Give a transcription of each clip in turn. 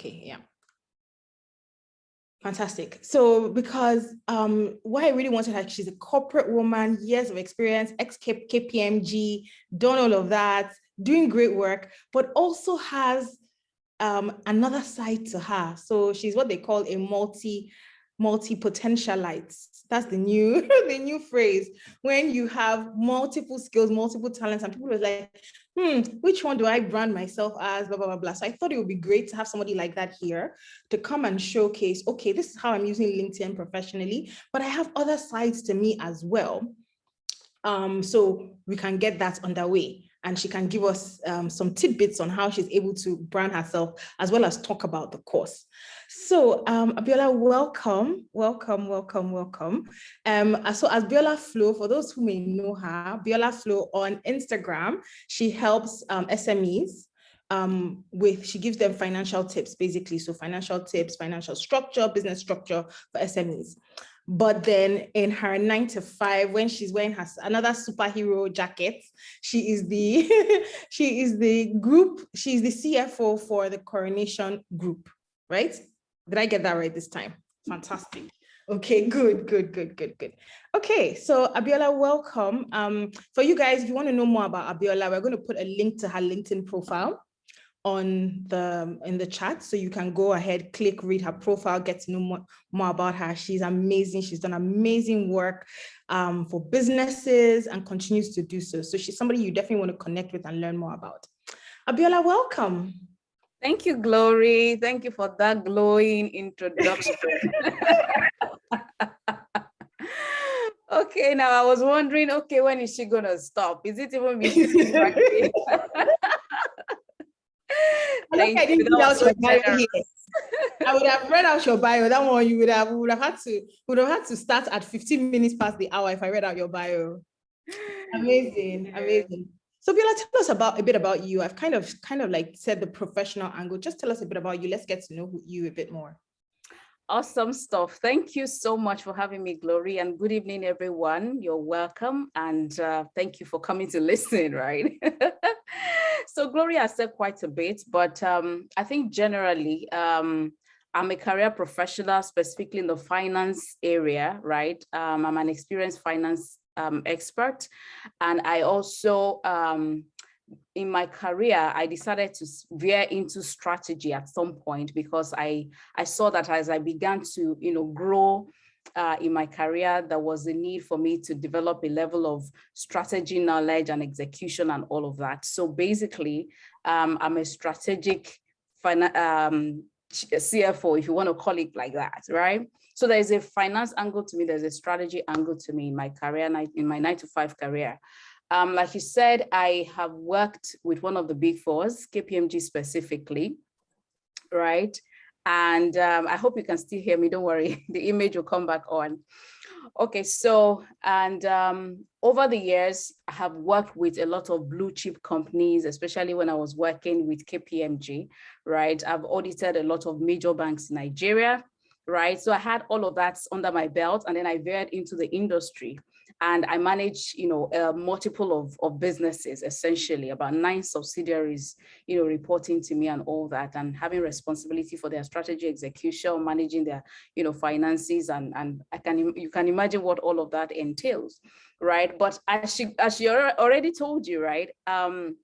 Okay, yeah. Fantastic. So because what I really wanted her, she's a corporate woman, years of experience, ex-KPMG, done all of that, doing great work, but also has another side to her. So she's what they call a multi-potentialite. That's the new the new phrase. When you have multiple skills, multiple talents, and people are like, which one do I brand myself as, blah, blah, blah, blah. So I thought it would be great to have somebody like that here to come and showcase, okay, this is how I'm using LinkedIn professionally, but I have other sides to me as well. So we can get that underway. And she can give us some tidbits on how she's able to brand herself, as well as talk about the course. So Abiola, welcome. So as Biola Flo, for those who may know her, Biola Flo on Instagram, she helps SMEs she gives them financial tips, basically. So financial tips, financial structure, business structure for SMEs. But then in her 9 to 5, when she's wearing another superhero jacket, she is the CFO for the Coronation Group, right? Did I get that right this time? Fantastic. Okay, good. Okay, so Abiola, welcome. For you guys, if you want to know more about Abiola, we're going to put a link to her LinkedIn profile in the chat, so you can go ahead, click, read her profile, get to know more about her. She's amazing. She's done amazing work for businesses and continues to do so. So she's somebody you definitely want to connect with and learn more about. Abiola, welcome. Thank you, Glory. Thank you for that glowing introduction. Okay, now I was wondering, okay, when is she gonna stop? Is it even me? I would have read out your bio. That one we would have had to start at 15 minutes past the hour if I read out your bio. Amazing. So Biola, tell us a bit about you. I've kind of like said the professional angle. Just tell us a bit about you. Let's get to know you a bit more. Awesome stuff. Thank you so much for having me, Glory, and good evening, everyone. You're welcome, and thank you for coming to listen, right? So Glory has said quite a bit, but I think generally, I'm a career professional, specifically in the finance area, right? I'm an experienced finance expert, and I also, in my career, I decided to veer into strategy at some point because I saw that as I began to, grow in my career, there was a need for me to develop a level of strategy, knowledge, and execution, and all of that. So basically, I'm a strategic CFO, if you want to call it like that, right? So there's a finance angle to me, there's a strategy angle to me in my career, in my 9 to 5 career. Like you said, I have worked with one of the big fours, KPMG specifically, right? And I hope you can still hear me, don't worry, the image will come back on. Okay, so, and over the years, I have worked with a lot of blue chip companies, especially when I was working with KPMG, right? I've audited a lot of major banks in Nigeria, right? So I had all of that under my belt, and then I veered into the industry. And I manage, multiple of businesses, essentially about 9 subsidiaries, reporting to me and all that, and having responsibility for their strategy execution, managing their, finances, and you can imagine what all of that entails, right? But as she already told you, right? I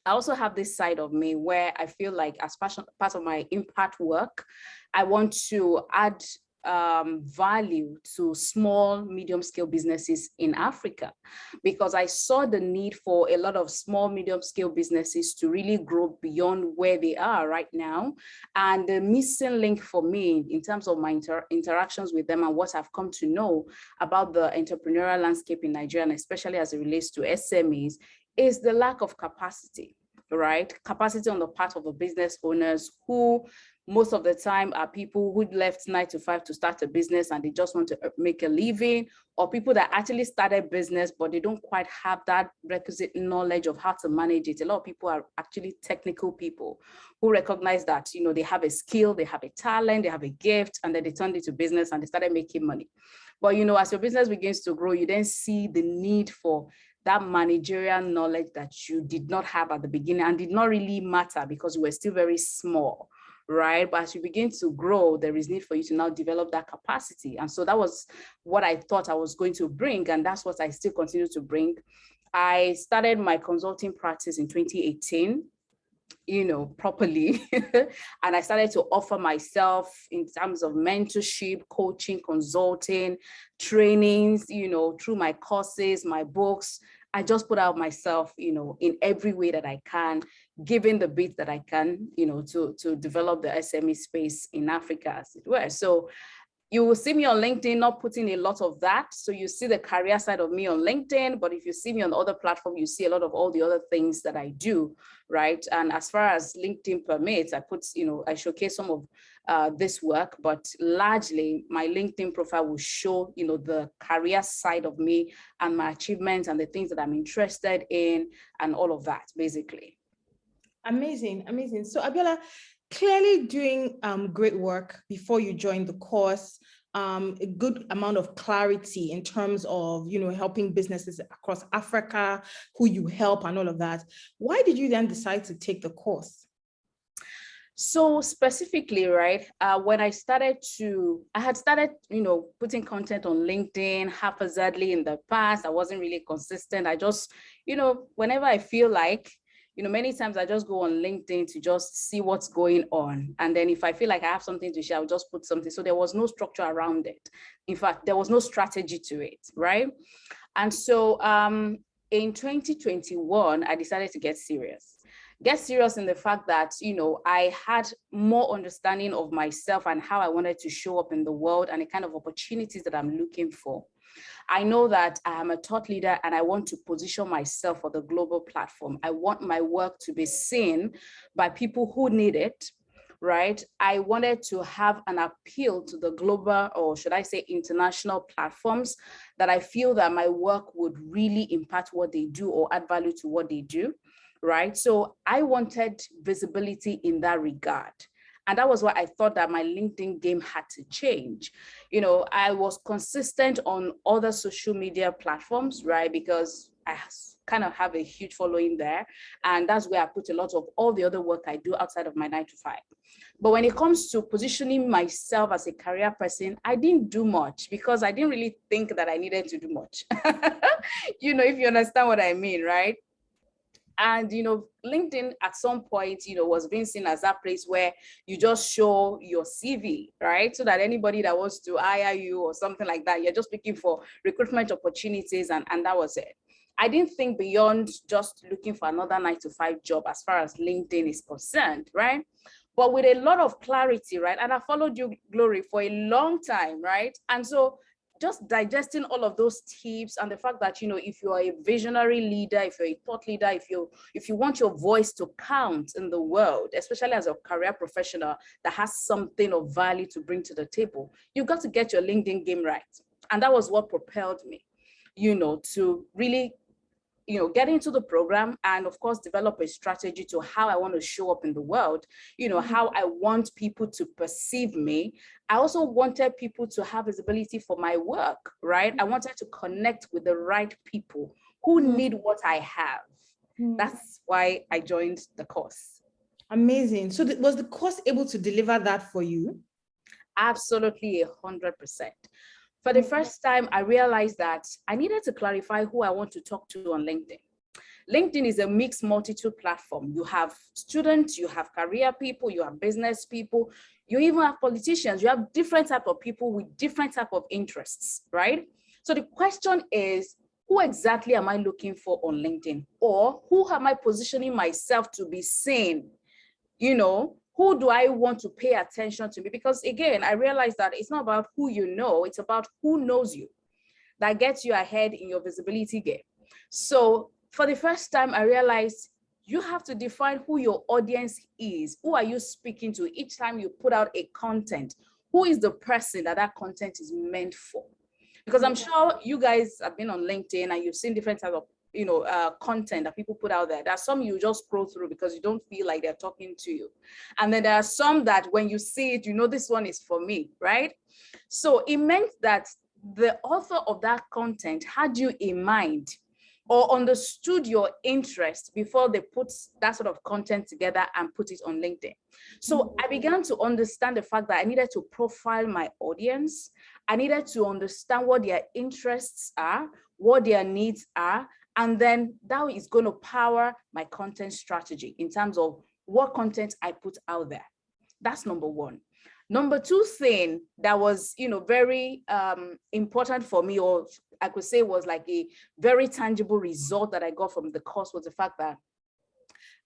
also have this side of me where I feel like as part of my impact work, I want to add value to small, medium scale businesses in Africa, because I saw the need for a lot of small, medium scale businesses to really grow beyond where they are right now. And the missing link for me in terms of my interactions with them and what I've come to know about the entrepreneurial landscape in Nigeria, and especially as it relates to SMEs, is the lack of capacity, right? Capacity on the part of the business owners, who most of the time are people who left 9 to 5 to start a business and they just want to make a living, or people that actually started business, but they don't quite have that requisite knowledge of how to manage it. A lot of people are actually technical people who recognize that, they have a skill, they have a talent, they have a gift, and then they turned it to business and they started making money. But, as your business begins to grow, you then see the need for that managerial knowledge that you did not have at the beginning and did not really matter because you were still very small, right? But as you begin to grow, there is need for you to now develop that capacity. And so that was what I thought I was going to bring, and that's what I still continue to bring. I started my consulting practice in 2018, properly. And I started to offer myself in terms of mentorship, coaching, consulting, trainings, through my courses, my books. I just put out myself, in every way that I can, given the bit that I can, to develop the SME space in Africa, as it were. So you will see me on LinkedIn, not putting a lot of that. So you see the career side of me on LinkedIn, but if you see me on other platforms, you see a lot of all the other things that I do, right? And as far as LinkedIn permits, I showcase some of this work, but largely my LinkedIn profile will show, the career side of me and my achievements and the things that I'm interested in and all of that, basically. Amazing, amazing. So Abiola, clearly doing great work before you joined the course, a good amount of clarity in terms of, helping businesses across Africa, who you help and all of that. Why did you then decide to take the course? So specifically, right, when I had started, putting content on LinkedIn haphazardly in the past. I wasn't really consistent. I just, whenever I feel like, many times I just go on LinkedIn to just see what's going on. And then if I feel like I have something to share, I'll just put something. So there was no structure around it. In fact, there was no strategy to it, right? And so in 2021, I decided to get serious in the fact that, I had more understanding of myself and how I wanted to show up in the world and the kind of opportunities that I'm looking for. I know that I am a thought leader and I want to position myself for the global platform. I want my work to be seen by people who need it, right? I wanted to have an appeal to the global, or should I say international platforms, that I feel that my work would really impact what they do or add value to what they do, right? So I wanted visibility in that regard. And that was why I thought that my LinkedIn game had to change. I was consistent on other social media platforms, right? Because I kind of have a huge following there. And that's where I put a lot of all the other work I do outside of my 9-to-5. But when it comes to positioning myself as a career person, I didn't do much because I didn't really think that I needed to do much. If you understand what I mean, right? And, LinkedIn at some point, was being seen as that place where you just show your CV, right? So that anybody that wants to hire you or something like that, you're just looking for recruitment opportunities, and that was it. I didn't think beyond just looking for another 9-to-5 job as far as LinkedIn is concerned, right? But with a lot of clarity, right? And I followed you, Glory, for a long time, right? And so just digesting all of those tips and the fact that, if you're a visionary leader, if you're a thought leader, if you want your voice to count in the world, especially as a career professional that has something of value to bring to the table, you've got to get your LinkedIn game right. And that was what propelled me, to really get into the program and of course develop a strategy to how I want to show up in the world, how I want people to perceive me. I also wanted people to have visibility for my work, right? I wanted to connect with the right people who need what I have. That's why I joined the course. Amazing. So was the course able to deliver that for you? Absolutely, 100%. For the first time, I realized that I needed to clarify who I want to talk to on LinkedIn. LinkedIn is a mixed multitude platform. You have students, you have career people, you have business people, you even have politicians, you have different type of people with different type of interests, right? So the question is, who exactly am I looking for on LinkedIn? Or who am I positioning myself to be seen? Who do I want to pay attention to? Because again, I realized that it's not about who you know, it's about who knows you. That gets you ahead in your visibility game. So for the first time, I realized you have to define who your audience is. Who are you speaking to each time you put out a content? Who is the person that content is meant for? Because I'm sure you guys have been on LinkedIn and you've seen different types of content that people put out there. There are some you just scroll through because you don't feel like they're talking to you. And then there are some that when you see it, this one is for me, right? So it meant that the author of that content had you in mind, or understood your interest before they put that sort of content together and put it on LinkedIn. So I began to understand the fact that I needed to profile my audience. I needed to understand what their interests are, what their needs are, and then that is going to power my content strategy in terms of what content I put out there. That's number one. Number two thing that was, very important for me, or I could say was like a very tangible result that I got from the course, was the fact that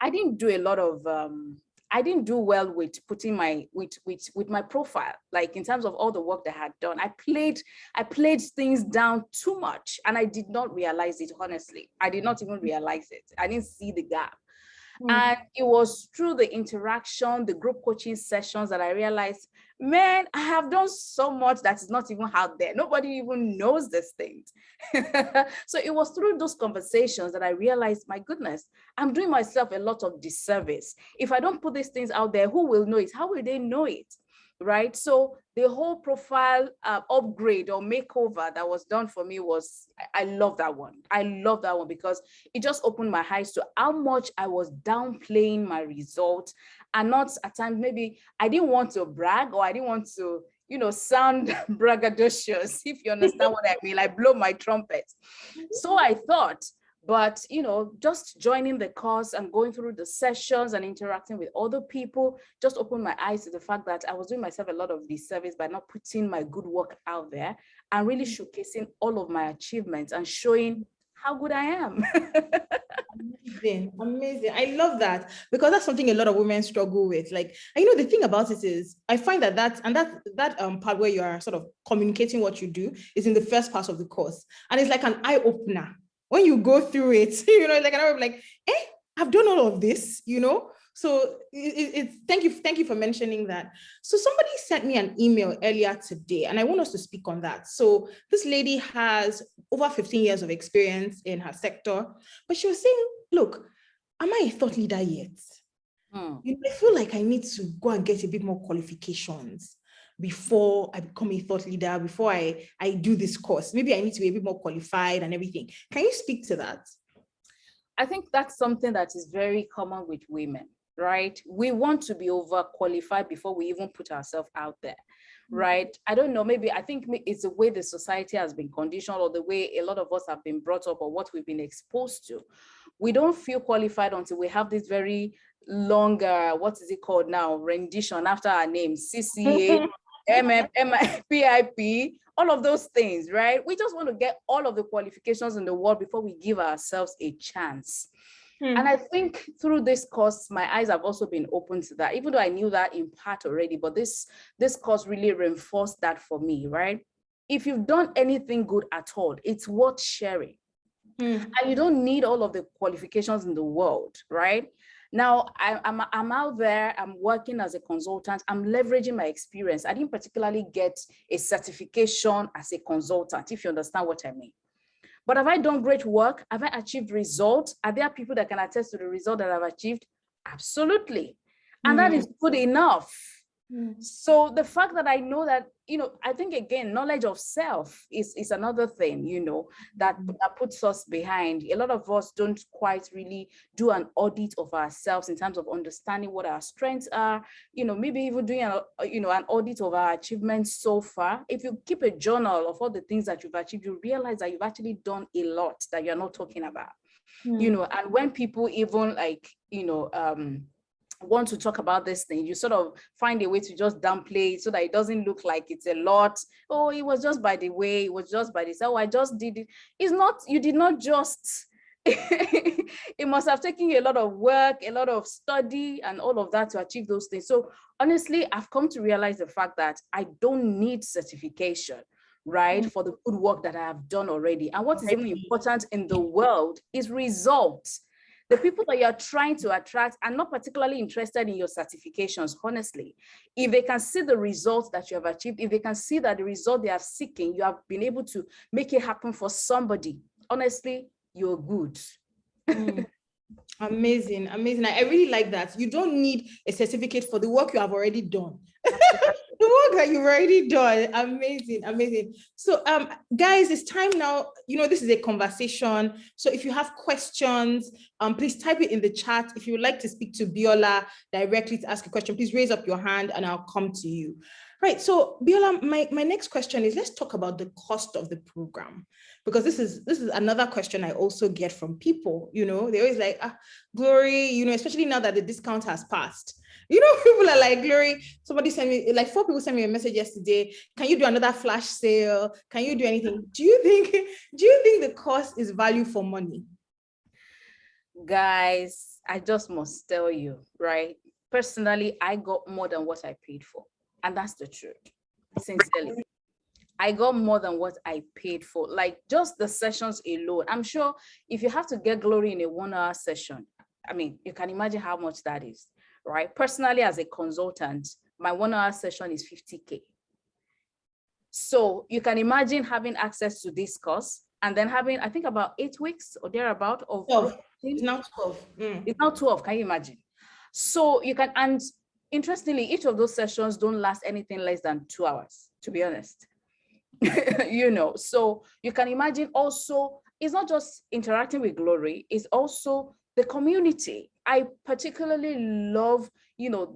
I didn't do a lot of, I didn't do well with putting with my profile, like in terms of all the work that I had done. I played things down too much, and I did not realize it, honestly. I did not even realize it. I didn't see the gap. And it was through the interaction, the group coaching sessions, that I realized, man, I have done so much that is not even out there. Nobody even knows these things. So it was through those conversations that I realized, my goodness, I'm doing myself a lot of disservice. If I don't put these things out there, who will know it? How will they know it? Right? So the whole profile upgrade or makeover that was done for me I love that one. I love that one because it just opened my eyes to how much I was downplaying my results, and not at times, maybe I didn't want to brag, or I didn't want to, sound braggadocious, if you understand what I mean, like blow my trumpet. So I thought, but, just joining the course and going through the sessions and interacting with other people just opened my eyes to the fact that I was doing myself a lot of disservice by not putting my good work out there and really showcasing all of my achievements and showing how good I am. Amazing. I love that, because that's something a lot of women struggle with. Like, the thing about it is, I find that part where you are sort of communicating what you do is in the first part of the course. And it's like an eye opener. When you go through it, it's like an like, I've done all of this, So it's thank you for mentioning that. So somebody sent me an email earlier today, and I want us to speak on that. So this lady has over 15 years of experience in her sector, but she was saying, look, am I a thought leader yet? I feel like I need to go and get a bit more qualifications before I become a thought leader, before I do this course. Maybe I need to be a bit more qualified and everything. Can you speak to that? I think that's something that is very common with women, right? We want to be overqualified before we even put ourselves out there, right? I don't know, maybe I think it's the way the society has been conditioned, or the way a lot of us have been brought up, or what we've been exposed to. We don't feel qualified until we have this very long, what is it called now, rendition after our name, CCA, PIP, all of those things, right? We just want to get all of the qualifications in the world before we give ourselves a chance. And I think through this course, my eyes have also been open to that, even though I knew that in part already, but this course really reinforced that for me, right? If you've done anything good at all, it's worth sharing. And you don't need all of the qualifications in the world, right? Now, I'm out there, I'm working as a consultant, I'm leveraging my experience. I didn't particularly get a certification as a consultant, if you understand what I mean. But have I done great work? Have I achieved results? Are there people that can attest to the result that I've achieved? Absolutely. And that is good enough. So the fact that I know that, I think, again, knowledge of self is another thing, that puts us behind. A lot of us don't quite really do an audit of ourselves in terms of understanding what our strengths are, maybe even doing an audit of our achievements so far. If you keep a journal of all the things that you've achieved, you realize that you've actually done a lot that you're not talking about, and when people even want to talk about this thing, you sort of find a way to just downplay it so that it doesn't look like it's a lot. Oh, it was just by the way, it was just by this. Oh, I just did it. It's not, you did not just, it must have taken you a lot of work, a lot of study and all of that to achieve those things. So honestly, I've come to realize the fact that I don't need certification, right, for the good work that I have done already. And what is even important in the world is results. The people that you're trying to attract are not particularly interested in your certifications, honestly. If they can see the results that you have achieved, if they can see that the result they are seeking, you have been able to make it happen for somebody, honestly, you're good. Amazing. I really like that. You don't need a certificate for the work you have already done. The work that you've already done. Amazing, amazing. So guys, it's time now. This is a conversation. So if you have questions, please type it in the chat. If you would like to speak to Biola directly to ask a question, please raise up your hand and I'll come to you. Right. So Biola, my next question is, let's talk about the cost of the program, because this is another question I also get from people. They're always like, Glory, especially now that the discount has passed. People are like, Glory, somebody sent me, like 4 people sent me a message yesterday. Can you do another flash sale? Can you do anything? Do you think the cost is value for money? Guys, I just must tell you, right? Personally, I got more than what I paid for. And that's the truth. Sincerely. I got more than what I paid for. Like just the sessions alone. I'm sure if you have to get Glory in a 1-hour session, I mean, you can imagine how much that is, right? Personally, as a consultant, my 1-hour session is 50K. So you can imagine having access to this course and then having, I think, about 8 weeks or thereabout of 12. It's now 12. It's now 12. Can you imagine? So you can, and interestingly, each of those sessions don't last anything less than 2 hours, to be honest. So you can imagine also, it's not just interacting with Glory, it's also the community. I particularly love,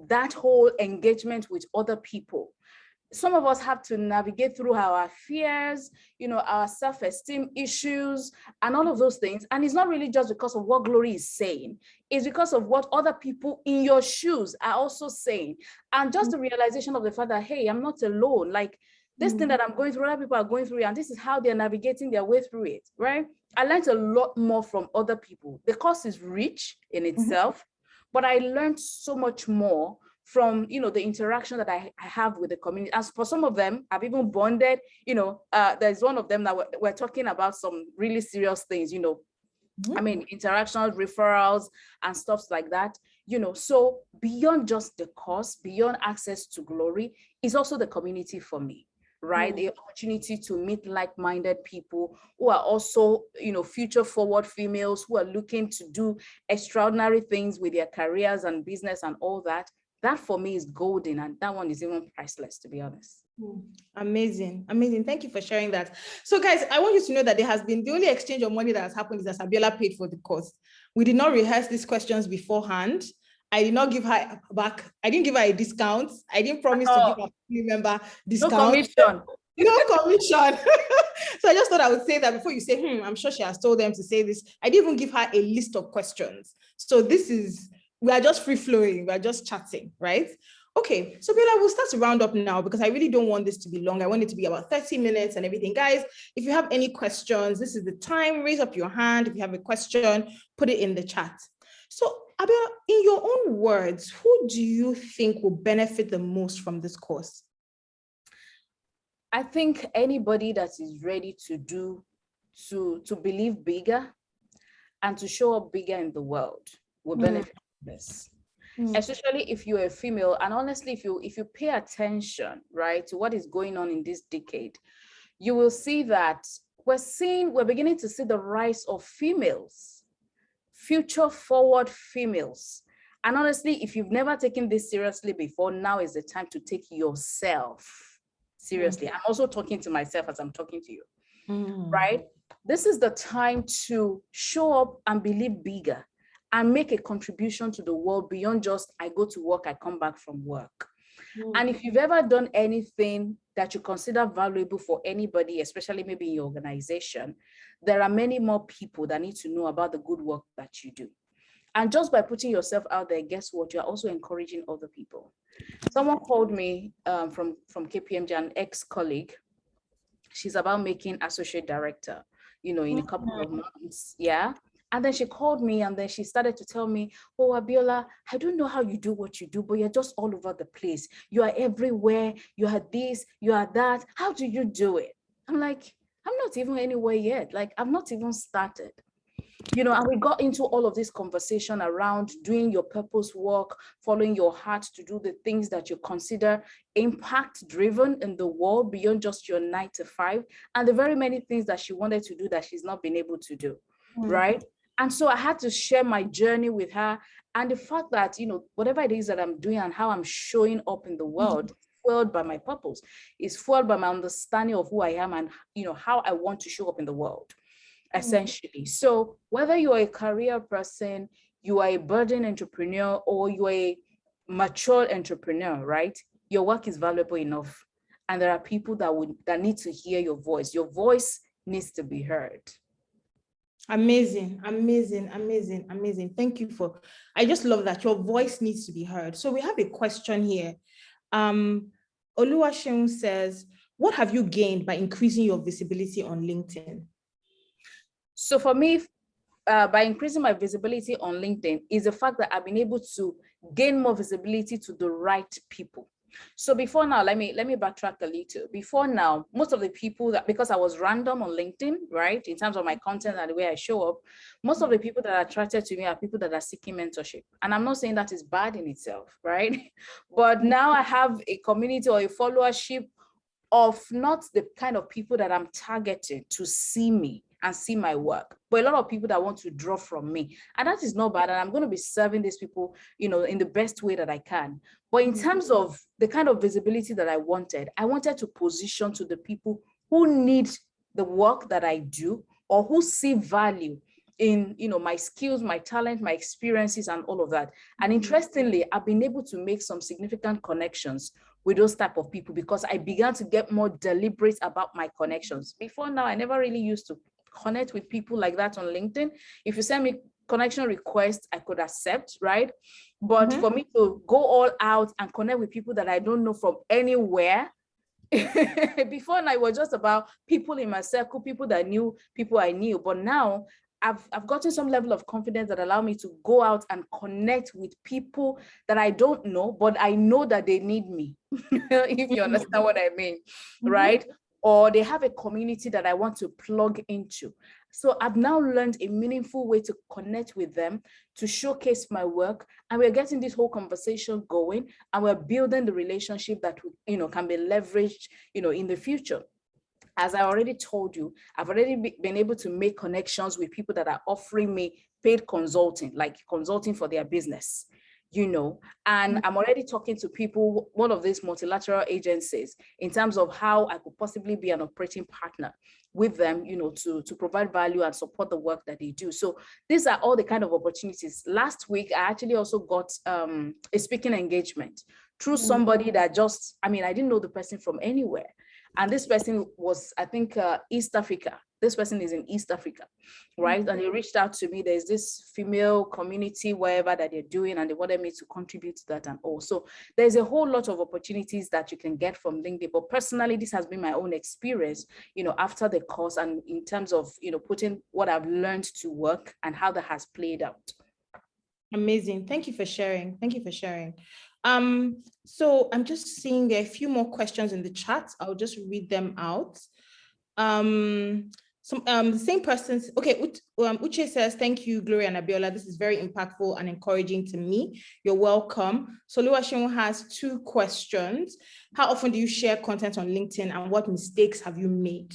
that whole engagement with other people. Some of us have to navigate through our fears, our self-esteem issues and all of those things. And it's not really just because of what Glory is saying. It's because of what other people in your shoes are also saying. And just the realization of the fact that, hey, I'm not alone. Like this thing that I'm going through, other people are going through it, and this is how they're navigating their way through it, right? I learned a lot more from other people. The course is rich in itself, but I learned so much more from the interaction that I have with the community. As for some of them, I've even bonded. There's one of them that we're talking about some really serious things. I mean, interactions, referrals, and stuff like that. So beyond just the course, beyond access to Glory, is also the community for me. Right, the opportunity to meet like-minded people who are also, future forward females who are looking to do extraordinary things with their careers and business and all that. That for me is golden, and that one is even priceless, to be honest. Amazing. Thank you for sharing that. So guys, I want you to know that there has been, the only exchange of money that has happened is that Sabiola paid for the course. We did not rehearse these questions beforehand. I did not give her back. I didn't give her a discount. I didn't promise to give her a family member discount. No commission. No commission. So I just thought I would say that before you say, I'm sure she has told them to say this. I didn't even give her a list of questions. So we are just free flowing. We are just chatting, right? Okay, so Bella, we'll start to round up now because I really don't want this to be long. I want it to be about 30 minutes and everything. Guys, if you have any questions, this is the time. Raise up your hand. If you have a question, put it in the chat. So Abiola, in your own words, who do you think will benefit the most from this course? I think anybody that is ready to believe bigger and to show up bigger in the world will benefit from this. Especially if you're a female, and honestly, if you pay attention, right, to what is going on in this decade, you will see that we're beginning to see the rise of females, future forward females. And honestly, if you've never taken this seriously before, now is the time to take yourself seriously. I'm also talking to myself as I'm talking to you, right? This is the time to show up and believe bigger and make a contribution to the world beyond just I go to work, I come back from work. And if you've ever done anything that you consider valuable for anybody, especially maybe in your organization, there are many more people that need to know about the good work that you do. And just by putting yourself out there, guess what? You're also encouraging other people. Someone called me from KPMG, an ex-colleague. She's about making associate director, in a couple of months. Yeah. And then she called me and then she started to tell me, oh, Abiola, I don't know how you do what you do, but you're just all over the place. You are everywhere. You are this, you are that. How do you do it? I'm like, I'm not even anywhere yet. Like, I've not even started. And we got into all of this conversation around doing your purpose work, following your heart to do the things that you consider impact driven in the world beyond just your 9 to 5, and the very many things that she wanted to do that she's not been able to do, right? And so I had to share my journey with her, and the fact that, whatever it is that I'm doing and how I'm showing up in the world fueled by my purpose. It's fueled by my understanding of who I am and, how I want to show up in the world, essentially. So whether you are a career person, you are a budding entrepreneur, or you are a mature entrepreneur, right? Your work is valuable enough. And there are people that need to hear your voice. Your voice needs to be heard. Amazing. Thank you I just love that your voice needs to be heard. So we have a question here. Oluwaseun says, what have you gained by increasing your visibility on LinkedIn? So for me, by increasing my visibility on LinkedIn is the fact that I've been able to gain more visibility to the right people. So before now, let me backtrack a little. Before now, most of the people because I was random on LinkedIn, right, in terms of my content and the way I show up, most of the people that are attracted to me are people that are seeking mentorship. And I'm not saying that is bad in itself, right? But now I have a community or a followership of not the kind of people that I'm targeted to see me and see my work, but a lot of people that want to draw from me. And that is not bad. And I'm going to be serving these people, in the best way that I can. But in terms of the kind of visibility that I wanted to position to the people who need the work that I do or who see value in, my skills, my talent, my experiences, and all of that. And interestingly, I've been able to make some significant connections with those type of people because I began to get more deliberate about my connections. Before now, I never really used to connect with people like that on LinkedIn. If you send me connection requests, I could accept, right? But for me to go all out and connect with people that I don't know from anywhere, before now it was just about people in my circle, people that knew people I knew. But now I've gotten some level of confidence that allow me to go out and connect with people that I don't know, but I know that they need me, if you understand what I mean, right? Or they have a community that I want to plug into. So I've now learned a meaningful way to connect with them, to showcase my work, and we're getting this whole conversation going, and we're building the relationship that can be leveraged, in the future. As I already told you, I've already been able to make connections with people that are offering me paid consulting, like consulting for their business, and I'm already talking to people, one of these multilateral agencies, in terms of how I could possibly be an operating partner with them, to provide value and support the work that they do. So these are all the kind of opportunities. Last week, I actually also got a speaking engagement through somebody that I didn't know the person from anywhere. And this person was, I think, East Africa. This person is in East Africa, right? And they reached out to me. There's this female community, wherever that they're doing, and they wanted me to contribute to that and all. So there's a whole lot of opportunities that you can get from LinkedIn. But personally, this has been my own experience, after the course and in terms of, putting what I've learned to work and how that has played out. Amazing. Thank you for sharing. So I'm just seeing there are a few more questions in the chat. I'll just read them out. The same person, okay, Uche says, thank you, Gloria and Abiola. This is very impactful and encouraging to me. You're welcome. So Oluwaseun has 2 questions. How often do you share content on LinkedIn and what mistakes have you made?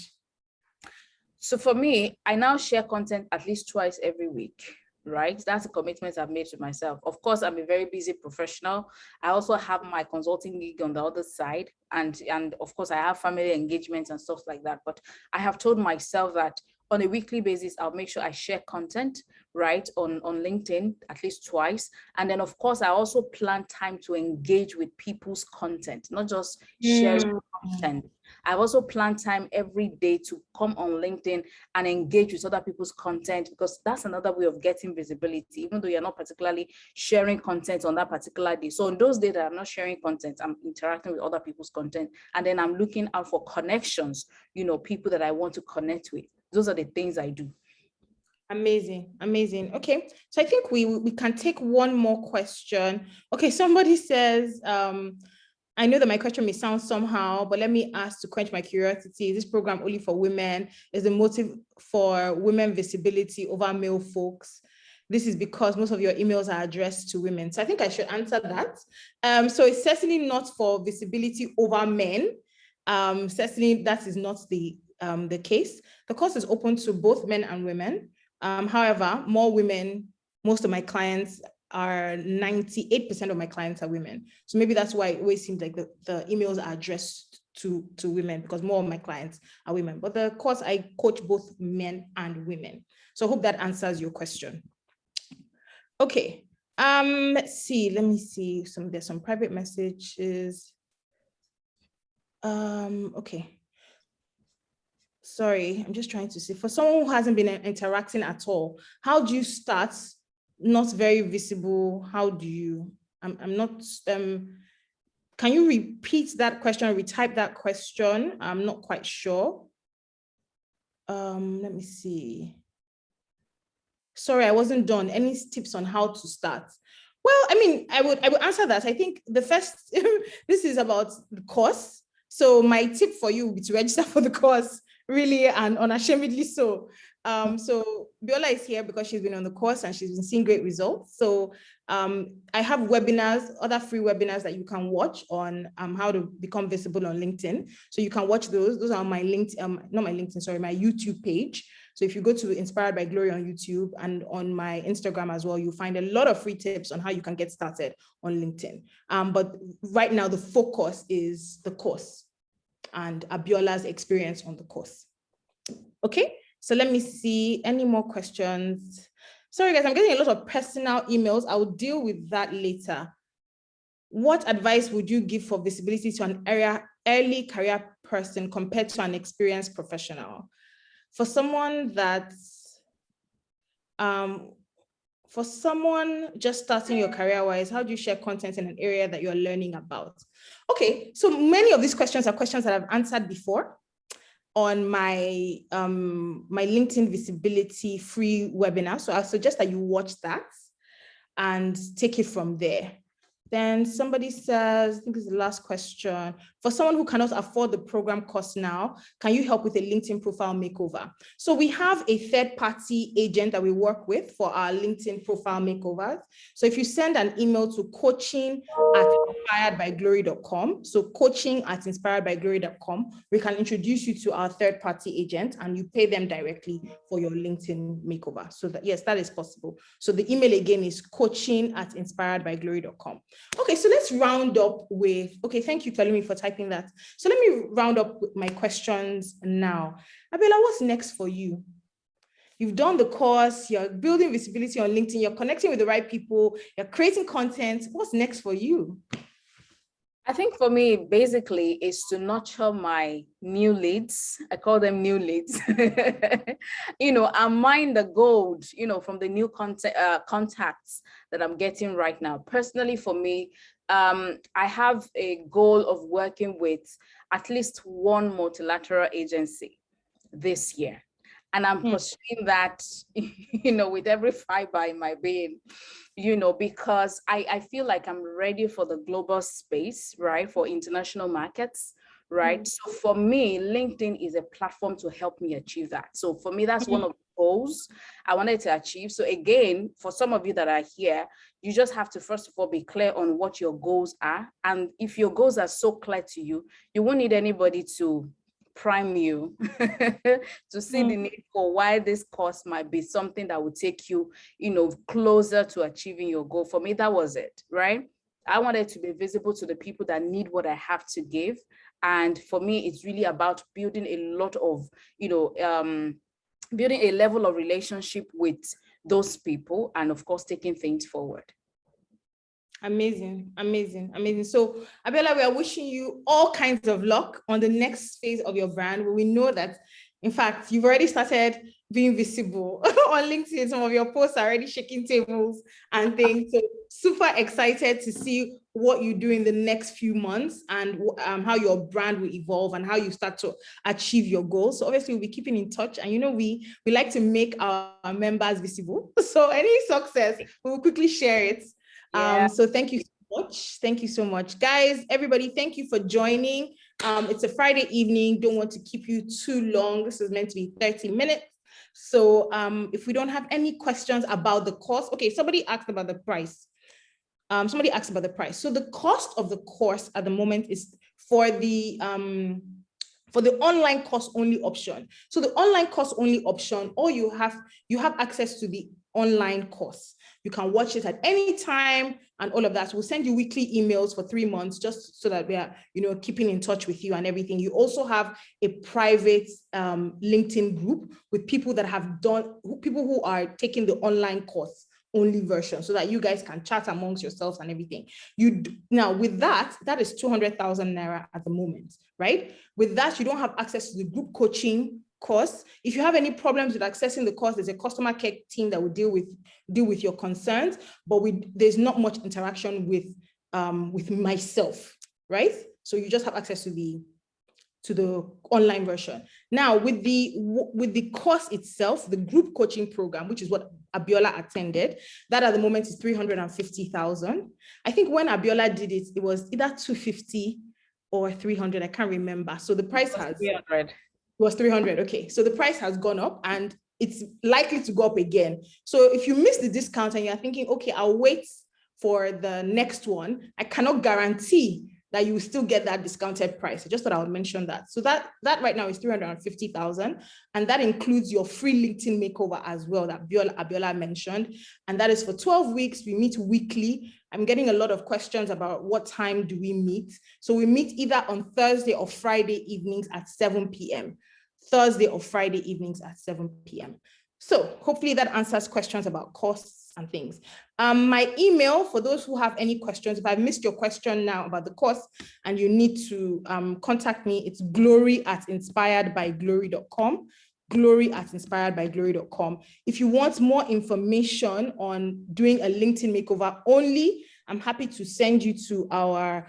So for me, I now share content at least twice every week. Right? That's a commitment I've made to myself. Of course, I'm a very busy professional. I also have my consulting gig on the other side. And of course, I have family engagements and stuff like that. But I have told myself that on a weekly basis, I'll make sure I share content, right, on LinkedIn at least twice. And then, of course, I also plan time to engage with people's content, not just sharing content. I've also planned time every day to come on LinkedIn and engage with other people's content, because that's another way of getting visibility, even though you're not particularly sharing content on that particular day. So on those days that I'm not sharing content, I'm interacting with other people's content, and then I'm looking out for connections, people that I want to connect with. Those are the things I do. Amazing. Okay, so I think we can take one more question. Okay, somebody says, I know that my question may sound somehow, but let me ask to quench my curiosity. Is this program only for women? Is the motive for women visibility over male folks? This is because most of your emails are addressed to women. So I think I should answer that. So it's certainly not for visibility over men. Certainly that is not the case. The course is open to both men and women. However, more women, most of my clients 98% of my clients are women. So maybe that's why it always seems like the emails are addressed to women, because more of my clients are women. But of course, I coach both men and women. So I hope that answers your question. Okay. Let's see. Let me see. There's some private messages. Okay. Sorry, I'm just trying to see. For someone who hasn't been interacting at all, how do you start? Not very visible. How do you? I'm not. Can you repeat that question? Retype that question. I'm not quite sure. Let me see. Sorry, I wasn't done. Any tips on how to start? Well, I mean, I would answer that. I think the first, this is about the course. So my tip for you would be to register for the course, really, and unashamedly so. So Biola is here because she's been on the course and she's been seeing great results. So I have webinars, other free webinars that you can watch on how to become visible on LinkedIn. So you can watch those. Those are on my LinkedIn, not my LinkedIn, sorry, my YouTube page. So if you go to Inspired by Glory on YouTube and on my Instagram as well, you'll find a lot of free tips on how you can get started on LinkedIn. But right now, the focus is the course and Abiola's experience on the course. Okay, so let me see any more questions. Sorry, guys, I'm getting a lot of personal emails. I'll deal with that later. What advice would you give for visibility to an early career person compared to an experienced professional? For someone that's, for someone just starting your career-wise, how do you share content in an area that you're learning about? Okay, so many of these questions are questions that I've answered before on my my LinkedIn visibility free webinar. So I suggest that you watch that and take it from there. Then somebody says, I think it's the last question. For someone who cannot afford the program cost now, can you help with a LinkedIn profile makeover? So we have a third-party agent that we work with for our LinkedIn profile makeovers. So if you send an email to coaching@inspiredbyglory.com, so coaching@inspiredbyglory.com, we can introduce you to our third-party agent and you pay them directly for your LinkedIn makeover. So that, yes, that is possible. So the email again is coaching@inspiredbyglory.com. Okay, so let's round up with, okay, thank you, Pelumi, for typing that. So let me round up with my questions now. Abiola, what's next for you? You've done the course, you're building visibility on LinkedIn, you're connecting with the right people, you're creating content. What's next for you? I think for me, basically, is to nurture my new leads. I call them new leads. And mine the gold, from the new contacts that I'm getting right now. Personally, for me, I have a goal of working with at least one multilateral agency this year. And I'm pursuing that, with every fiber in my being, because I feel like I'm ready for the global space, right? For international markets, right? So for me, LinkedIn is a platform to help me achieve that. So for me, that's one of the goals I wanted to achieve. So again, for some of you that are here, you just have to, first of all, be clear on what your goals are. And if your goals are so clear to you, you won't need anybody to prime you to see the need for why this course might be something that would take you, closer to achieving your goal. For me, that was it, right? I wanted to be visible to the people that need what I have to give. And for me, it's really about building a lot of, building a level of relationship with those people and of course, taking things forward. Amazing, amazing, amazing. So Abiola, we are wishing you all kinds of luck on the next phase of your brand. We know that, in fact, you've already started being visible on LinkedIn. Some of your posts are already shaking tables and things. So super excited to see what you do in the next few months and how your brand will evolve and how you start to achieve your goals. So obviously we'll be keeping in touch, and we like to make our members visible. So any success, we will quickly share it. Yeah. So thank you so much. Thank you so much, guys. Everybody, thank you for joining. It's a Friday evening. Don't want to keep you too long. This is meant to be 30 minutes. So if we don't have any questions about the course, okay, somebody asked about the price. So the cost of the course at the moment is for the online course only option. So the online course only option, or you have access to the online course. You can watch it at any time and all of that. We'll send you weekly emails for 3 months just so that we are, keeping in touch with you and everything. You also have a private LinkedIn group with people that have people who are taking the online course only version, so that you guys can chat amongst yourselves and everything. Now with that is 200,000 naira at the moment, right? With that, you don't have access to the group coaching course. If you have any problems with accessing the course, there's a customer care team that will deal with your concerns, but there's not much interaction with myself, right? So you just have access to the online version. Now with the course itself, the group coaching program, which is what Abiola attended, that at the moment is 350,000. I think when Abiola did it, it was either 250 or 300, I can't remember. So the price has 300. It was 300. Okay, so the price has gone up and it's likely to go up again. So if you miss the discount and you're thinking, okay, I'll wait for the next one, I cannot guarantee that you will still get that discounted price. I just thought I would mention that. So that right now is 350,000, and that includes your free LinkedIn makeover as well that Abiola mentioned, and that is for 12 weeks. We meet weekly. I'm getting a lot of questions about what time do we meet. So we meet either on Thursday or Friday evenings at 7 p.m. Thursday or Friday evenings at 7 p.m. So hopefully that answers questions about costs and things. My email, for those who have any questions, if I missed your question now about the course and you need to contact me, it's glory@inspiredbyglory.com, glory@inspiredbyglory.com. If you want more information on doing a LinkedIn makeover only, I'm happy to send you to our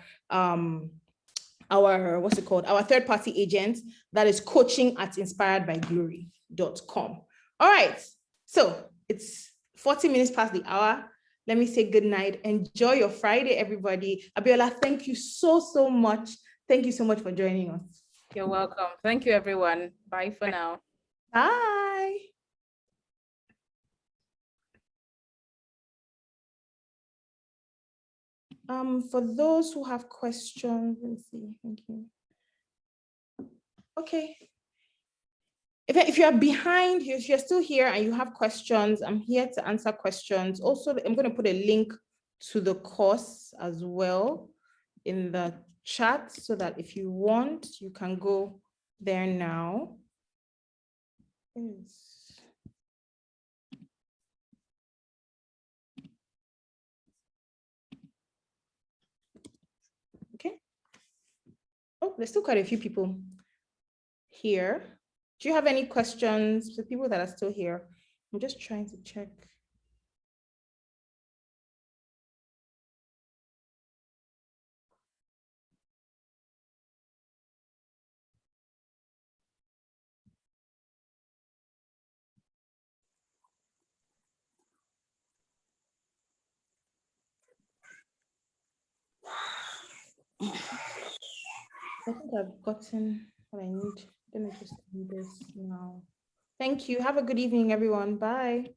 what's it called? Our third-party agent, that is coaching@inspiredbyglory.com. All right, so it's 40 minutes past the hour. Let me say good night. Enjoy your Friday, everybody. Abiola, thank you so much. Thank you so much for joining us. You're welcome. Thank you, everyone. Bye for now. Bye. For those who have questions, let me see. Thank you. Okay. If you're behind, if you're still here and you have questions, I'm here to answer questions. Also, I'm going to put a link to the course as well in the chat so that if you want, you can go there now. Okay. Oh, there's still quite a few people here. Do you have any questions for people that are still here? I'm just trying to check. I think I've gotten what I need. Let me just do this now. Thank you. Have a good evening, everyone. Bye.